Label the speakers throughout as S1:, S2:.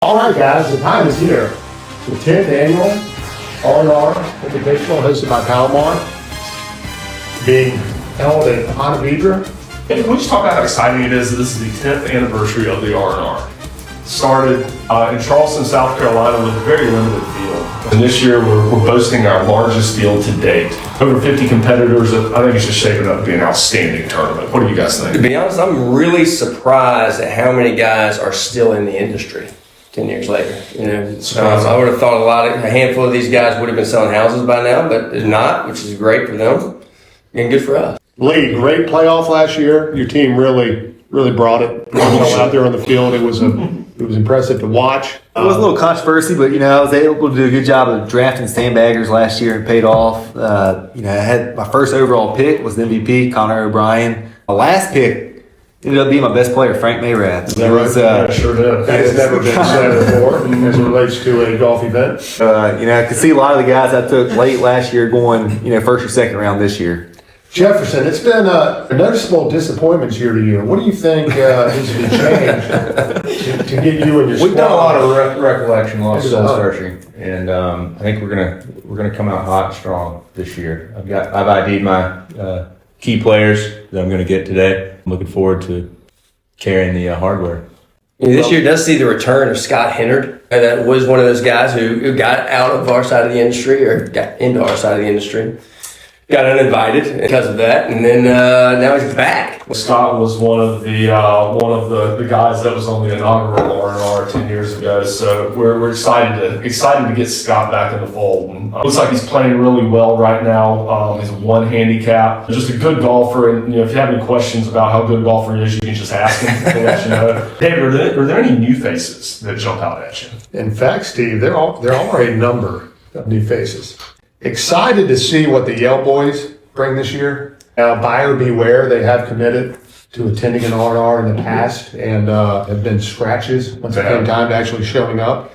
S1: All right, guys, the time is here. The 10th annual R&R Invitational hosted by Palomar, being held at Ponte.
S2: And can we just talk about how exciting it is that this is the 10th anniversary of the R&R? Started in Charleston, South Carolina with a very limited field. And this year we're boasting our largest field to date. Over 50 competitors. I think it's just shaping up to be an outstanding tournament. What do you guys think?
S3: To be honest, I'm really surprised at how many guys are still in the industry 10 years later. I would have thought a handful of these guys would have been selling houses by now, but they're not, which is great for them and good for us.
S1: Lee, great playoff last year. Your team really brought it out there on the field. It was impressive to watch.
S4: It was a little controversy, but I was able to do a good job of drafting sandbaggers last year and paid off. I had my first overall pick was the MVP, Connor O'Brien. My last pick ended up being my best player, Frank Mayrath.
S1: Sure did. That has never been said before as it relates to a golf event.
S4: I could see a lot of the guys I took late last year going, first or second round this year.
S1: Jefferson, it's been a noticeable disappointment year to year. What do you think needs to be changed to get you and your squad?
S5: We've done a lot of recollection, a lot of soul searching, and I think we're gonna come out hot and strong this year. I've ID'd my key players that I'm gonna get today. I'm looking forward to carrying the hardware.
S3: This year does see the return of Scott Hennard. That was one of those guys who got out of our side of the industry or got into our side of the industry. Got uninvited because of that, and then now he's back.
S2: Scott was one of the guys that was on the inaugural R&R 10 years ago. So we're excited to get Scott back in the fold. And, looks like he's playing really well right now. He's a one handicap, just a good golfer. And if you have any questions about how good a golfer he is, you can just ask him. He'll let you know. David, are there any new faces that jump out at you?
S1: In fact, Steve, there are a number of new faces. Excited to see what the Yale boys bring this year. Buyer beware, they have committed to attending an R&R in the past and have been scratches once it came time to actually showing up.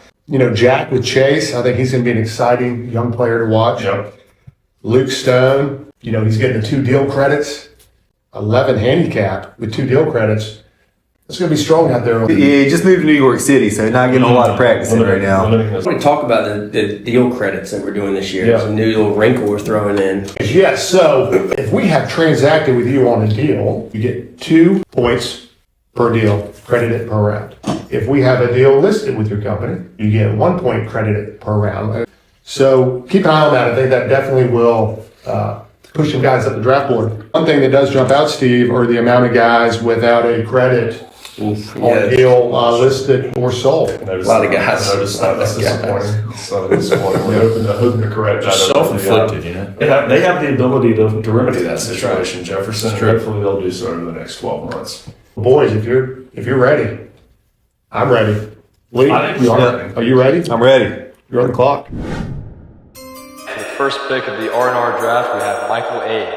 S1: Jack with Chase, I think he's going to be an exciting young player to watch.
S2: Yep.
S1: Luke Stone, he's getting the 2 deal credits, 11 handicap with 2 deal credits. It's going to be strong out there.
S4: Yeah, he just moved to New York City, so not getting a lot of practice in right now.
S3: I want to talk about the deal credits that we're doing this year. There's a new little wrinkle we're throwing in.
S1: Yes, so if we have transacted with you on a deal, you get 2 points per deal credited per round. If we have a deal listed with your company, you get 1 point credited per round. So keep an eye on that. I think that definitely will push some guys up the draft board. One thing that does jump out, Steve, are the amount of guys without a credit on deal listed or sold.
S3: A lot of guys.
S2: I noticed that. That's disappointing. So disappointing. We're hoping to correct that.
S5: Self-inflicted,
S2: They have the ability to remedy that situation, Jefferson. Hopefully they'll do so over the next 12 months.
S1: Boys, if you're ready, I'm ready. Lee,
S2: I think we are ready.
S1: Are you ready?
S4: I'm ready.
S1: You're on the clock.
S6: The first pick of the R&R draft, we have Michael Aid.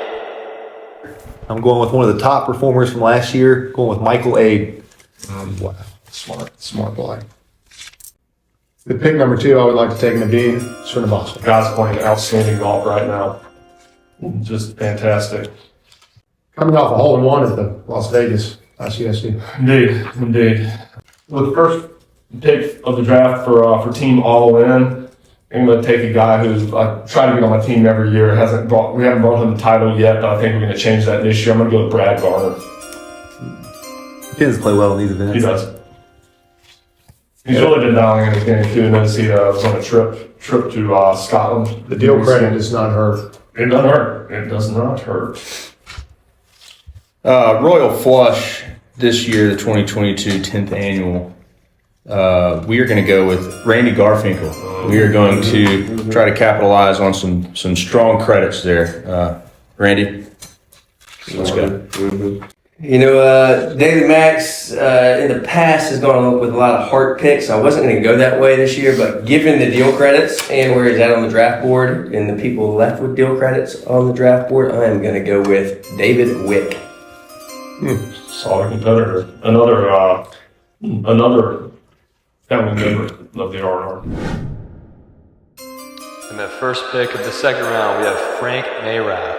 S4: I'm going with one of the top performers from last year, going with Michael Aid.
S1: Wow. Smart boy. The pick number 2, I would like to take Naveen Srinivasan.
S2: Guys playing outstanding golf right now. Just fantastic.
S1: Coming off a hole-in-one at the Las Vegas ICSC.
S2: Indeed. With the first pick of the draft for Team All In, I'm going to take a guy who I try to get on my team every year. We haven't brought him the title yet, but I think we're going to change that this year. I'm going to go with Brad Garner.
S4: He doesn't play well in these events.
S2: He does. He's really been dialing in his game too. Notice he was on a trip to Scotland.
S1: The deal credit does not hurt.
S2: It doesn't hurt. It does not hurt.
S5: Royal Flush this year, the 2022 10th annual. We are going to go with Randy Garfinkel. We are going to try to capitalize on some strong credits there. Randy, let's go.
S3: David Max in the past has gone with a lot of heart picks. I wasn't going to go that way this year, but given the deal credits and where he's at on the draft board and the people left with deal credits on the draft board, I am going to go with David Wick.
S2: Solid competitor. Another family member of the R&R.
S6: In the first pick of the second round, we have Frank Mayrath.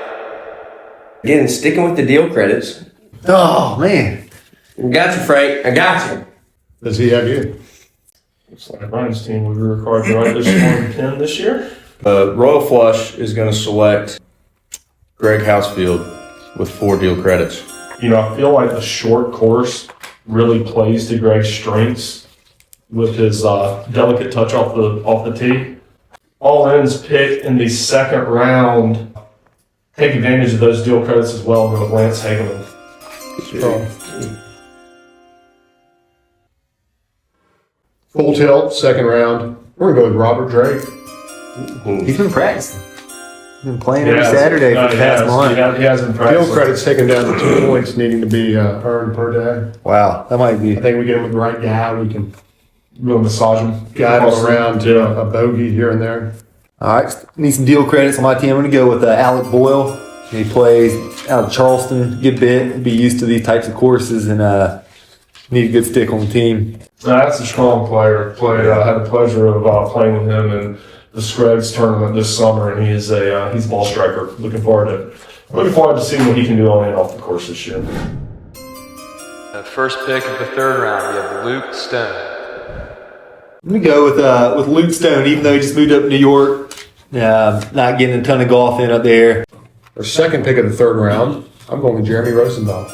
S3: Again, sticking with the deal credits.
S4: Oh, man.
S3: Got you, Frank. I got you.
S1: Does he have you?
S2: Looks like Brian's team will be required to write this one pin this year.
S5: Royal Flush is going to select Greg Housefield with 4 deal credits.
S2: You know, I feel like the short course really plays to Greg's strengths with his delicate touch off the tee. All ends pick in the second round. Take advantage of those deal credits as well and go with Lance Hageman.
S1: Full tilt, second round. We're gonna go with Robert Drake.
S4: He's been practicing. He's been playing every Saturday for the past month.
S2: He has been practicing.
S1: Deal credits taken down to 2 points needing to be earned per day.
S4: Wow, that might be.
S1: I think we get him with the right guy. We can
S2: Really massage him.
S1: guide him around to a bogey here and there.
S4: All right, need some deal credits on my team. I'm going to go with Alec Boyle. He plays out of Charleston, good bit. Be used to these types of courses and need a good stick on the team.
S2: That's a strong player. Had the pleasure of playing with him in the Scruggs tournament this summer, and he's a ball striker. Looking forward to seeing what he can do on and off the course this year.
S6: The first pick of the third round, we have Luke Stone.
S4: I'm going to go with Luke Stone, even though he just moved up to New York. Not getting a ton of golf in up there.
S1: Our second pick of the third round, I'm going with Jeremy Rosendahl.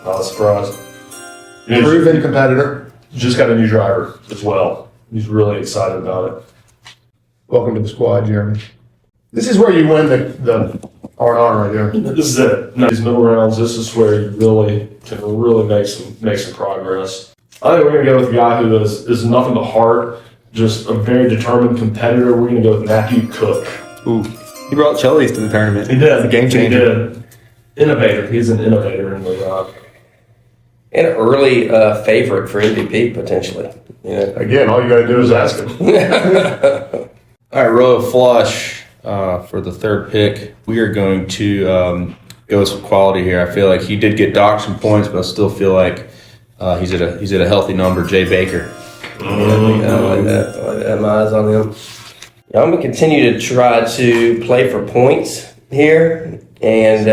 S2: Not surprised.
S1: Proven competitor.
S2: Just got a new driver as well. He's really excited about it.
S1: Welcome to the squad, Jeremy. This is where you win the R&R right here.
S2: This is it. Now, these middle rounds, this is where you really can make some progress. I think we're going to go with a guy who is nothing but heart, just a very determined competitor. We're going to go with Matthew Cook.
S4: Ooh, he brought Chili's to the tournament.
S2: He did.
S4: It's a game changer.
S2: He did. Innovator. He's an innovator in the
S3: And an early favorite for MVP, potentially. Yeah.
S1: Again, all you got to do is ask him.
S5: All right, Royal Flush for the third pick. We are going to go with some quality here. I feel like he did get docked some points, but I still feel like he's at a healthy number. Jay Baker.
S3: I like that. I like that. My eyes on him. I'm going to continue to try to play for points here and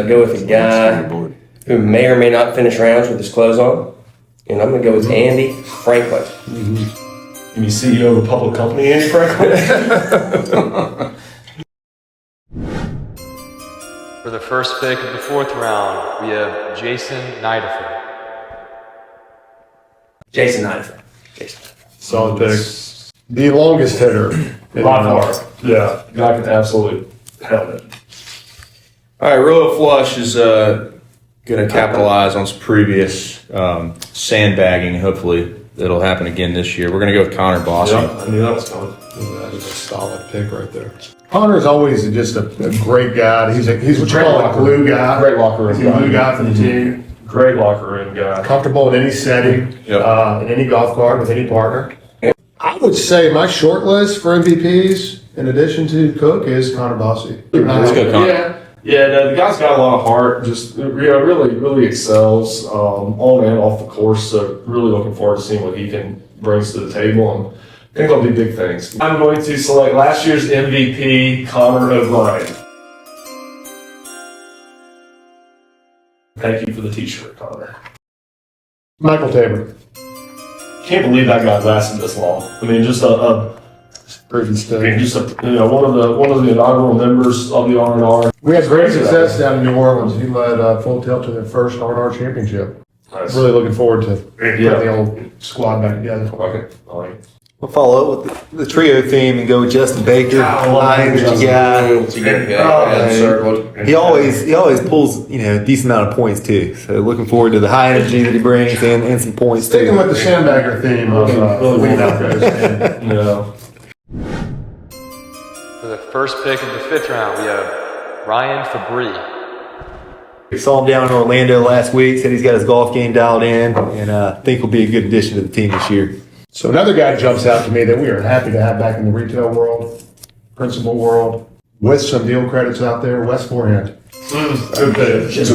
S3: go with a guy who may or may not finish rounds with his clothes on. And I'm going to go with Andy Franklin.
S2: You CEO of a public company, Andy Franklin?
S6: For the first pick of the fourth round, we have Jason Nidifer.
S3: Jason Nidifer.
S1: Solid pick. The longest hitter.
S2: By far. Yeah. Guy can absolutely help it.
S5: All right, Royal Flush is going to capitalize on some previous sandbagging. Hopefully, it'll happen again this year. We're going to go with Connor Bossy.
S2: Yeah, I knew that was coming.
S1: That is a solid pick right there. Connor's always just a great guy. He's a glue guy.
S2: Great locker room
S1: He's a
S2: guy.
S1: glue guy for the team.
S2: Great locker room guy.
S1: Comfortable in any setting,
S5: Yep.
S1: in any golf cart with any partner. I would say my short list for MVPs, in addition to Cook, is Connor Bossy.
S5: Let's go, Connor.
S2: Yeah, no, the guy's got a lot of heart. Just really excels on and off the course. So really looking forward to seeing what he can brings to the table, and I think they'll be big things. I'm going to select last year's MVP, Connor O'Brien. Thank you for the T-shirt, Connor.
S1: Michael Tabor.
S2: Can't believe that guy lasted this long. I mean, just one of the inaugural members of the R&R.
S1: We had great success down in New Orleans. He led Full Tilt to their first R&R championship.
S2: Nice.
S1: Really looking forward to putting
S2: Yeah.
S1: the old squad back together.
S2: I like it.
S4: We'll follow up with the trio theme and go with Justin Baker.
S2: I love
S4: High energy
S2: Justin.
S4: guy.
S3: It's a good guy. Circled.
S4: He always pulls a decent amount of points too. So looking forward to the high energy that he brings and some points
S1: Sticking
S4: too.
S1: with the sandbagger theme of
S2: Really
S1: winning
S2: well.
S1: outgoes.
S2: Yeah.
S6: For the first pick of the fifth round, we have Ryan Fabry.
S4: We saw him down in Orlando last week. Said he's got his golf game dialed in, and think will be a good addition to the team this year.
S1: So another guy jumps out to me that we are happy to have back in the retail world, principal world, with some deal credits out there, Wes Forehand.
S2: Good pick.
S3: Just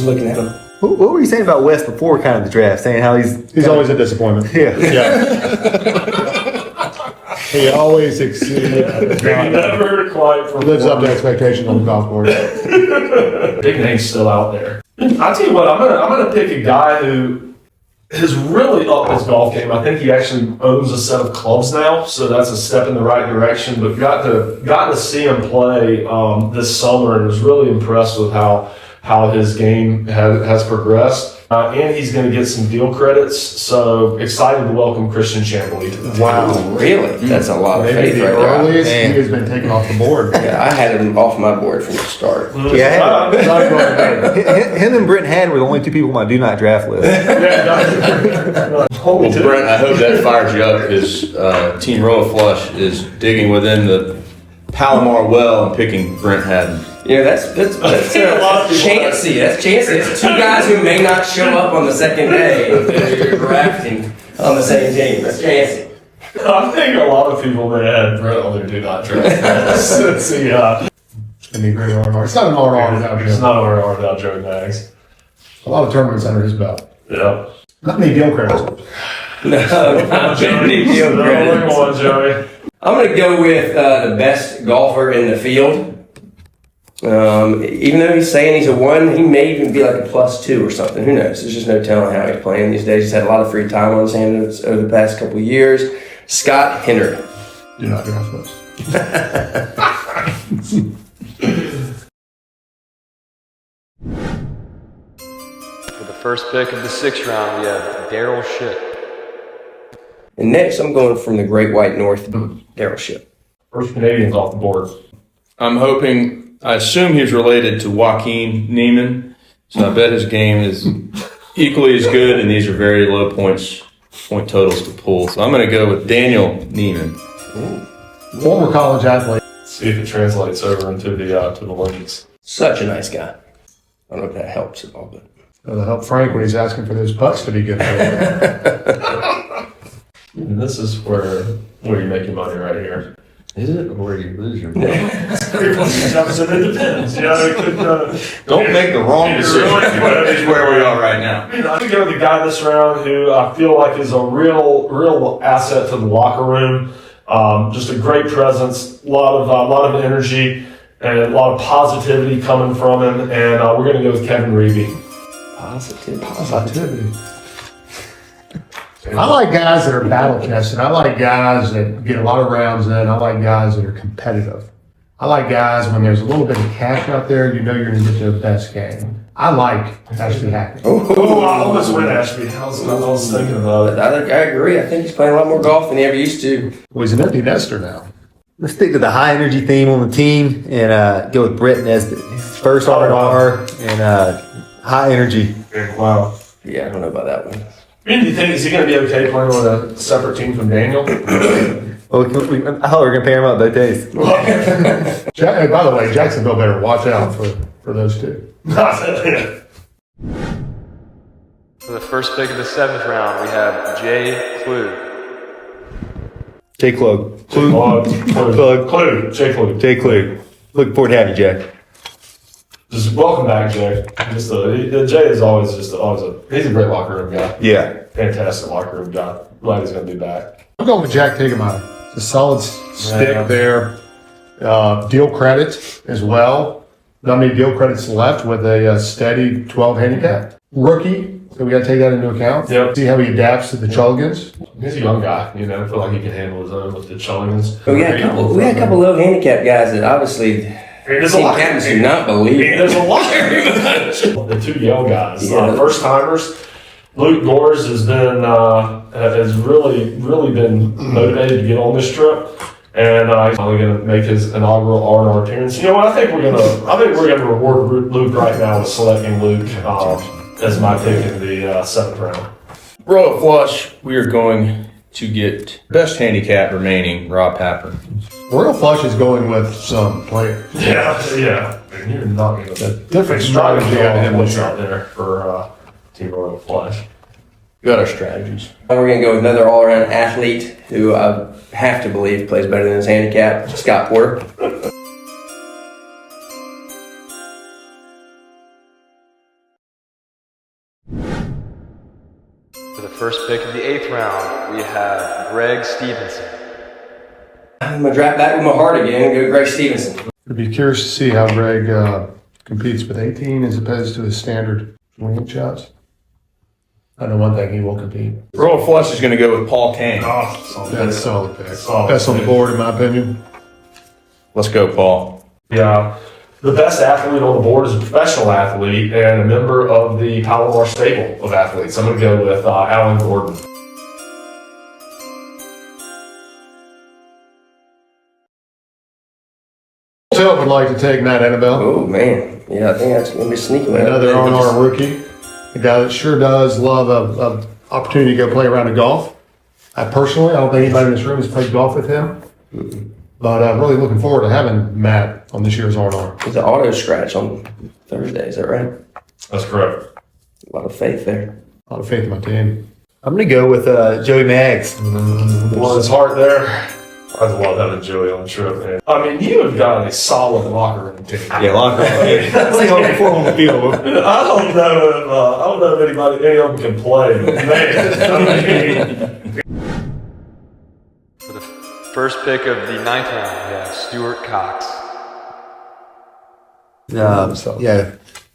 S3: looking at him.
S4: What were you saying about West before kind of the draft? Saying how he's
S1: Always a disappointment.
S4: yeah.
S1: He always exceeds.
S2: Never quite
S1: Lives up to expectations on the golf course.
S2: Big name's still out there. I'll tell you what, I'm gonna pick a guy who has really upped his golf game. I think he actually owns a set of clubs now, so that's a step in the right direction. But got to see him play this summer, and was really impressed with how his game has progressed. And he's going to get some deal credits, so excited to welcome Christian Chambly to the team.
S1: Wow.
S3: Really? That's a lot of
S1: Maybe
S3: faith
S1: the
S3: right there.
S1: earliest he
S4: Man.
S1: has been taken off the board.
S3: Yeah, I had him off my board from the start.
S4: Yeah, him and Brent Hadd were the only two people on my do not draft list.
S5: Well, Brent, I hope that fires you up because Team Royal Flush is digging within the Palomar well and picking Brent Haddon.
S3: You know, that's chancy. That's chancy. It's two guys who may not show up on the second day if you're drafting on the same team. That's chancy.
S2: I think a lot of people may have Brent on their do not draft. Let's see.
S1: And he great R&R. It's not an R&R without
S2: It's
S1: Joe.
S2: not R&R without Joe Mags.
S1: A lot of tournaments under his belt.
S2: Yeah.
S1: Not many deal credits.
S3: No, not many deal credits.
S2: Come on, Joey.
S3: I'm going to go with the best golfer in the field. Even though he's saying he's a 1, he may even be like a +2 or something. Who knows? There's just no telling how he's playing these days. He's had a lot of free time on his hands over the past couple of years. Scott Henry.
S1: Do not draft those.
S6: For the first pick of the 6th round, we have Daryl Ship.
S3: And next, I'm going from the Great White North, Daryl Ship.
S2: First Canadians off the board.
S5: I'm hoping, I assume he's related to Joaquin Neiman, so I bet his game is equally as good, and these are very low point totals to pull. So I'm going to go with Daniel Neiman.
S1: Former college athlete.
S2: See if it translates over into the leagues.
S3: Such a nice guy. I don't know if that helps at all, but.
S1: That'll help Frank when he's asking for those putts to be good.
S2: And this is where you make your money right here.
S5: Is it? Or where you lose your
S2: It depends. Yeah, it could,
S5: Don't make the wrong decision. That is where we are right now.
S2: I'm going to go with the guy this round who I feel like is a real asset to the locker room. Just a great presence, a lot of energy, and a lot of positivity coming from him. And we're going to go with Kevin Reavy.
S1: Positivity. I like guys that are battle tested. I like guys that get a lot of rounds in. I like guys that are competitive. I like guys when there's a little bit of cash out there, you know you're going to get to the best game. I like Ashby Hackney.
S2: Oh, I almost went Ashby. I was thinking about it.
S3: I agree. I think he's playing a lot more golf than he ever used to.
S1: Well, he's an empty nester now.
S4: Let's stick to the high energy theme on the team and go with Brett Nesbitt. His first R&R and high energy.
S2: Wow.
S3: Yeah, I don't know about that one.
S2: Do you think, is he going to be okay playing with a separate team from Daniel?
S4: Well, I thought we were going to pair him up both days.
S1: Hey, by the way, Jacksonville better watch out for those two.
S6: For the first pick of the 7th round, we have Jay Klug.
S4: Jay Klug.
S2: Jay Klug.
S4: Looking forward to having you, Jack.
S2: Just welcome back, Jay. Jay is always he's a great locker room guy.
S4: Yeah.
S2: Fantastic locker room guy. Glad he's going to be back.
S1: I'm going with Jack Tigemeyer. It's a solid stick
S2: Yeah.
S1: there. Deal credit as well. Not many deal credits left with a steady 12 handicap. Rookie, so we got to take that into account.
S2: Yep.
S1: See how he adapts to the Chulligans.
S2: He's a young guy, I feel like he can handle his own with the Chulligans.
S3: We had a couple low handicap guys that obviously
S2: There's a
S3: team
S2: lot.
S3: captains do not believe.
S2: There's a lot. The two Yale guys,
S3: Yeah.
S2: first timers. Luke Gores has really been motivated to get on this trip, and he's finally going to make his inaugural R&R appearance. You know what? I think we're gonna reward Luke right now with selecting Luke as my pick in the 7th round.
S5: Royal Flush, we are going to get best handicap remaining, Rob Papper.
S1: Royal Flush is going with some players.
S2: Yeah. And you're not going to
S1: Different strategy out of him this
S2: out
S1: year.
S2: there for Team Royal Flush.
S5: We got our strategies.
S3: We're going to go with another all-around athlete who I have to believe plays better than his handicap, Scott Porter.
S6: For the first pick of the 8th round, we have Greg Stevenson.
S3: I'm going to drop back with my heart again and go Greg Stevenson.
S1: I'd be curious to see how Greg competes with 18 as opposed to his standard 28 shots. I know one thing, he will compete.
S5: Royal Flush is going to go with Paul Kane.
S1: That's a solid pick.
S2: Solid
S1: Best on the
S2: pick.
S1: board, in my opinion.
S5: Let's go, Paul.
S2: Yeah. The best athlete on the board is a professional athlete and a member of the Palomar stable of athletes. I'm going to go with Alan Gordon.
S1: Tilt would like to take Matt Annabelle,
S3: Oh man, yeah, I think that's gonna be a sneaky one.
S1: another R&R rookie, a guy that sure does love a opportunity to go play around the golf. I don't think anybody in this room has played golf with him, but I'm really looking forward to having Matt on this year's R&R.
S3: It's an auto scratch on Thursday, is that right?
S2: That's correct.
S3: A lot of faith there.
S1: A lot of faith in my team.
S4: I'm going to go with Joey Maggs.
S2: Well, his heart there. I love having Joey on the trip, man. I mean, you have got a solid locker room team.
S4: Yeah, locker room. Let's see how we perform on the field.
S2: I don't know if any of them can play, but man,
S6: For the first pick of the ninth round, we have Stuart Cox.
S4: Yeah, I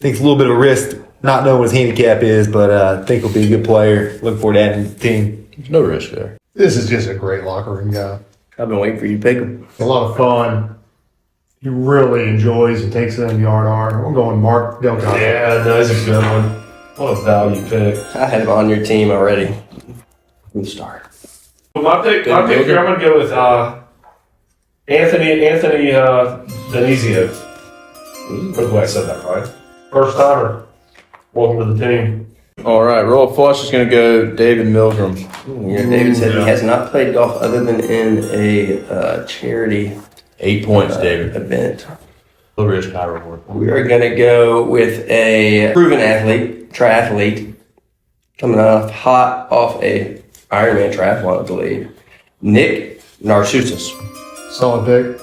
S4: think it's a little bit of a risk not knowing what his handicap is, but I think he'll be a good player. Looking forward to adding to the team.
S5: There's no risk there.
S1: This is just a great locker room guy.
S3: I've been waiting for you to pick him.
S1: A lot of fun. He really enjoys and takes it in the R&R. I'm going Mark Delgado.
S2: yeah, no, he's a good one. What a value pick.
S3: I had him on your team already from the start.
S2: Well, my pick here, I'm going to go with Anthony Denizio. Hopefully I said that right. First timer. Welcome to the team.
S5: All right, Royal Flush is going to go David Milgram.
S3: Yeah, David said he has not played golf other than in a charity
S5: 8 points, David.
S3: event.
S5: Low risk, high reward.
S3: We are going to go with a proven athlete, triathlete, coming hot off a Ironman triathlon, I believe. Nick Narcissus.
S1: Solid pick.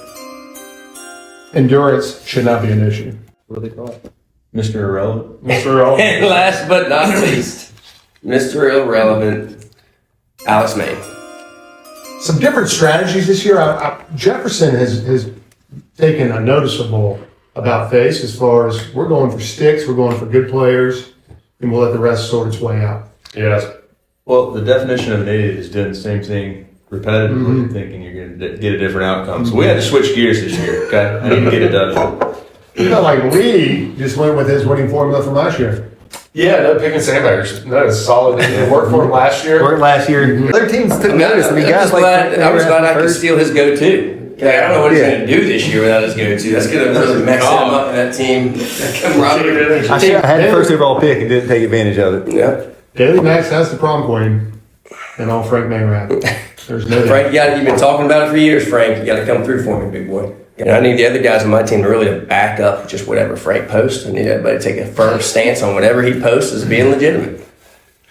S1: Endurance should not be an issue.
S5: What do they call it? Mr. Irrelevant.
S2: Mr. Owen.
S3: And last but not least, Mr. Irrelevant, Alex May.
S1: Some different strategies this year. Jefferson has taken a noticeable about face as far as we're going for sticks, we're going for good players, and we'll let the rest sort its way out.
S2: Yes.
S5: Well, the definition of an idiot is doing the same thing repetitively, thinking you're going to get a different outcome. So we had to switch gears this year, okay? I need to get it done.
S1: You know, like Lee just went with his winning formula from last year.
S2: Yeah, no picking sandbaggers. No, it's solid. It worked for him last year.
S4: Worked last year. Other teams took notice. I mean, guys
S3: I was glad I could
S4: first.
S3: steal his go-to. I don't know what he's going to do this year without his go-to. That's going to really mess him up in that team.
S4: I had the first overall pick and didn't take advantage of it.
S3: Yeah.
S1: Daily Max has the prom queen and all Frank Maynard. There's no
S3: Frank, you've been talking about it for years, Frank. You got to come through for me, big boy. And I need the other guys on my team to really back up just whatever Frank posts. I need everybody to take a firm stance on whatever he posts as being legitimate.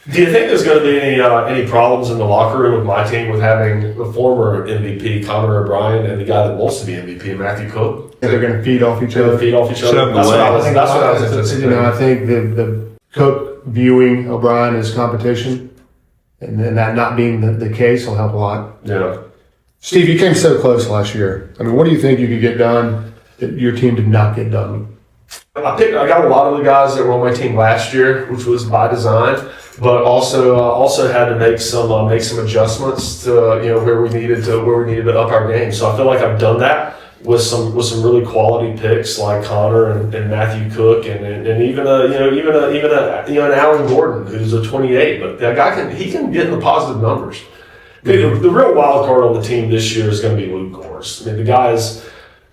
S2: Do you think there's going to be any problems in the locker room with my team with having the former MVP Connor O'Brien and the guy that wants to be MVP Matthew Cook?
S1: They're going to feed off each
S2: They're
S1: other.
S2: going to feed off each other.
S5: Shove them
S2: That's what
S5: away.
S2: I was anticipating.
S1: You know, I think the Cook viewing O'Brien as competition and that not being the case will help a lot.
S2: Yeah.
S1: Steve, you came so close last year. I mean, what do you think you could get done that your team did not get done?
S2: I got a lot of the guys that were on my team last year, which was by design, but also had to make some adjustments to where we needed to up our game. So I feel like I've done that with some really quality picks like Connor and Matthew Cook and even an Alan Gordon who's a 28, but that guy can get in the positive numbers. The real wild card on the team this year is going to be Luke Gores. I mean, the guy is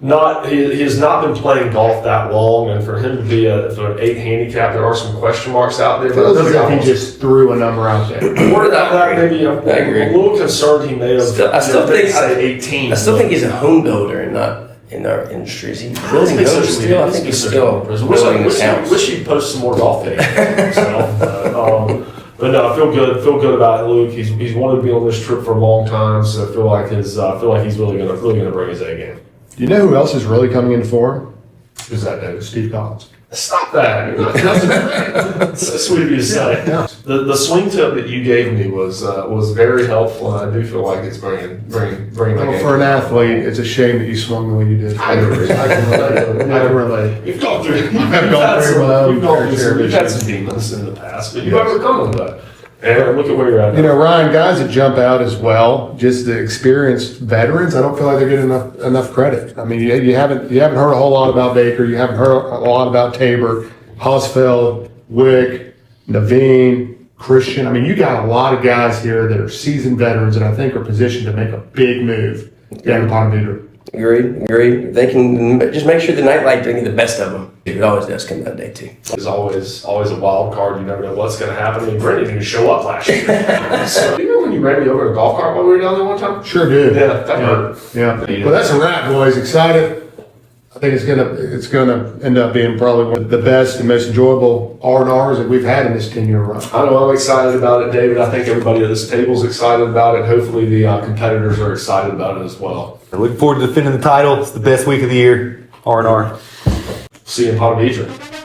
S2: he has not been playing golf that long, and for him to be for an 8 handicap, there are some question marks out there.
S1: Feels as if he just threw a number out there.
S2: More than that, maybe I'm
S3: agree.
S2: a little concerned he may have.
S3: I still think
S2: say 18.
S3: I still think he's a home builder and not in our industry. Is he
S2: I
S3: building
S2: think
S3: houses still? I think he's still building his house.
S2: Wish he'd post some more golf videos. But no, I feel good about Luke. He's wanted to be on this trip for a long time, so I feel like he's really gonna bring his A game.
S1: Do you know who else is really coming into form?
S2: Who's that, David?
S1: Steve Collins.
S2: Stop that! That's so sweet of you to say.
S1: Yeah.
S2: The swing tip that you gave me was very helpful, and I do feel like it's bringing my
S1: Well,
S2: game.
S1: for an athlete, it's a shame that you swung the way you did.
S2: I agree.
S1: I can relate. I can relate.
S2: You've gone through.
S1: I've gone through my own fair share of
S2: You've had
S1: issues.
S2: some demons in the past, but you've overcome them. And look at where you're at now.
S1: You know, Ryan, guys that jump out as well, just the experienced veterans, I don't feel like they're getting enough credit. I mean, you haven't heard a whole lot about Baker, you haven't heard a lot about Tabor, Hausfeld, Wick, Naveen, Christian. I mean, you got a lot of guys here that are seasoned veterans that I think are positioned to make a big move down in Ponte Vedra.
S3: Agreed. They can just make sure the nightlight doesn't get the best of them. It always does come that day too.
S2: It's always a wild card. You never know what's going to happen. I mean, Brandon didn't show up last year. So, you know when you ran me over in a golf cart while we were down there one time?
S1: Sure did.
S2: Yeah, that hurt.
S1: Yeah. Well, that's a wrap, boys. Excited. I think it's gonna end up being probably one of the best and most enjoyable R&Rs that we've had in this 10-year run.
S2: I know I'm excited about it, David. I think everybody at this table is excited about it. Hopefully the competitors are excited about it as well.
S4: Looking forward to defending the title. It's the best week of the year. R&R.
S2: See you in Ponte Vedra.